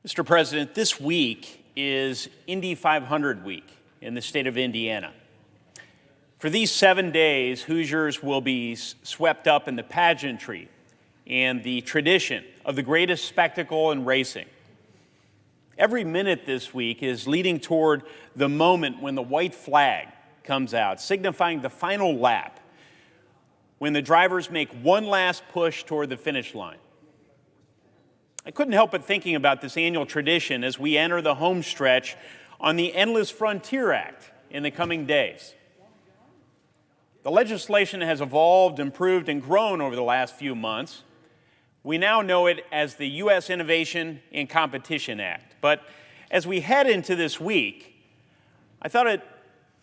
Mr. President, this week is Indy 500 week in the state of Indiana. For these 7 days, Hoosiers will be swept up in the pageantry and the tradition of the greatest spectacle in racing. Every minute this week is leading toward the moment when the white flag comes out, signifying the final lap, when the drivers make one last push toward the finish line. I couldn't help but thinking about this annual tradition as we enter the home stretch on the Endless Frontier Act in the coming days. The legislation has evolved, improved, and grown over the last few months. We now know it as the U.S. Innovation and Competition Act. But as we head into this week, I thought it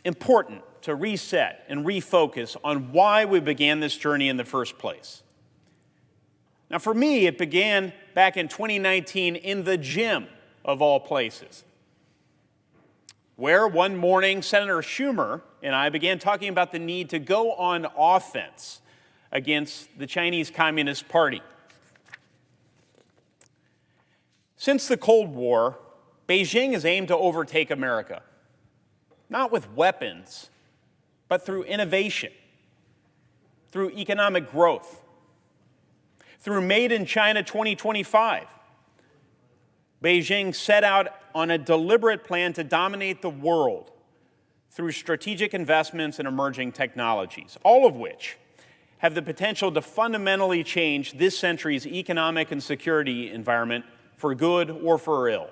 important to reset and refocus on why we began this journey in the first place. Now, for me, it began back in 2019 in the gym, of all places, where one morning Senator Schumer and I began talking about the need to go on offense against the Chinese Communist Party. Since the Cold War, Beijing has aimed to overtake America, not with weapons, but through innovation, through economic growth, through Made in China 2025. Beijing set out on a deliberate plan to dominate the world through strategic investments in emerging technologies, all of which have the potential to fundamentally change this century's economic and security environment for good or for ill.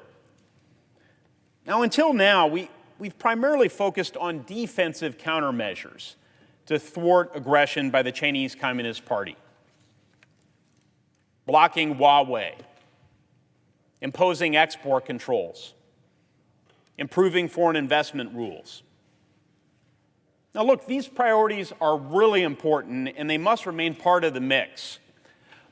Now, until now, we've primarily focused on defensive countermeasures to thwart aggression by the Chinese Communist Party. Blocking Huawei, imposing export controls, improving foreign investment rules. Now look, these priorities are really important and they must remain part of the mix.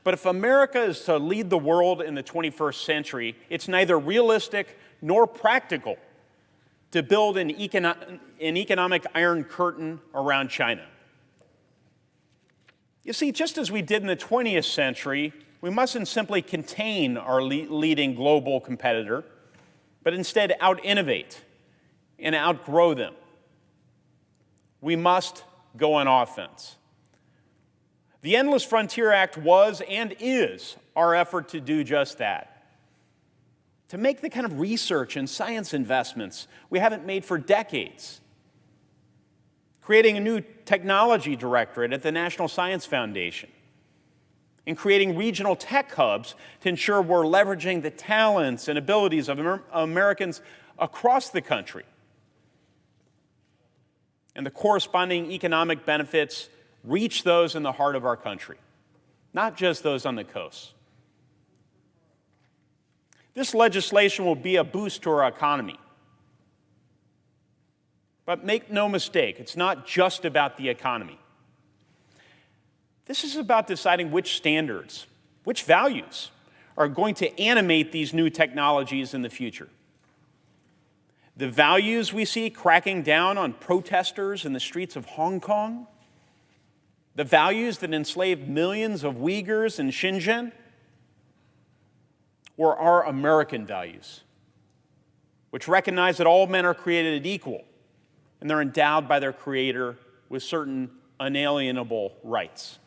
But if America is to lead the world in the 21st century, it's neither realistic nor practical to build an economic iron curtain around China. You see, just as we did in the 20th century, we mustn't simply contain our leading global competitor, but instead out-innovate and outgrow them. We must go on offense. The Endless Frontier Act was and is our effort to do just that. To make the kind of research and science investments we haven't made for decades. Creating a new technology directorate at the National Science Foundation. And creating regional tech hubs to ensure we're leveraging the talents and abilities of Americans across the country. And the corresponding economic benefits reach those in the heart of our country, not just those on the coast. This legislation will be a boost to our economy. But make no mistake, it's not just about the economy. This is about deciding which standards, which values are going to animate these new technologies in the future. The values we see cracking down on protesters in the streets of Hong Kong, the values that enslaved millions of Uyghurs in Xinjiang, or our American values, which recognize that all men are created equal and they're endowed by their Creator with certain unalienable rights.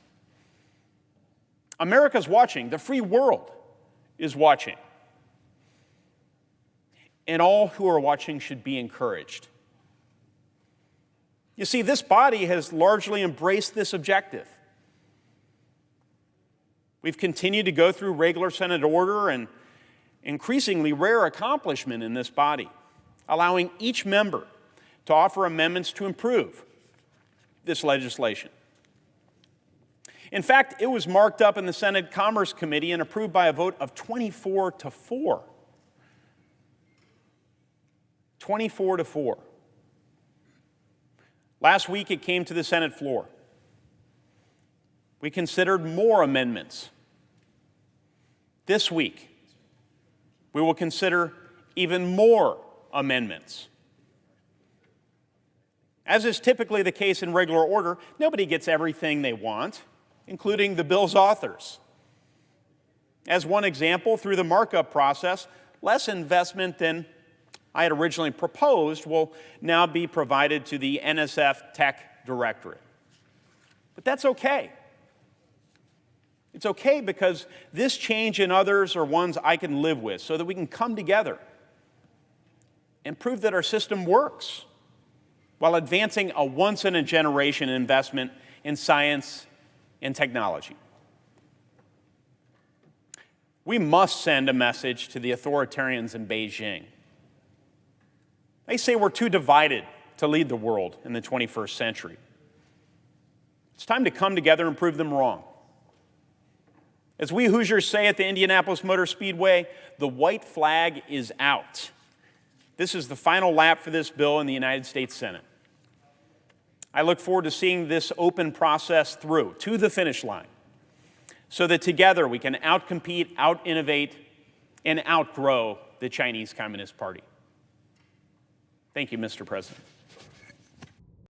America's watching. The free world is watching. And all who are watching should be encouraged. You see, this body has largely embraced this objective. We've continued to go through regular Senate order and increasingly rare accomplishment in this body, allowing each member to offer amendments to improve this legislation. In fact, it was marked up in the Senate Commerce Committee and approved by a vote of 24-4. 24-4. Last week, it came to the Senate floor. We considered more amendments. This week, we will consider even more amendments. As is typically the case in regular order, nobody gets everything they want, including the bill's authors. As one example, through the markup process, less investment than I had originally proposed will now be provided to the NSF Tech Directorate. But that's okay. It's okay because this change and others are ones I can live with so that we can come together and prove that our system works while advancing a once-in-a-generation investment in science and technology. We must send a message to the authoritarians in Beijing. They say we're too divided to lead the world in the 21st century. It's time to come together and prove them wrong. As we Hoosiers say at the Indianapolis Motor Speedway, the white flag is out. This is the final lap for this bill in the United States Senate. I look forward to seeing this open process through to the finish line so that together we can outcompete, out-innovate, and outgrow the Chinese Communist Party. Thank you, Mr. President.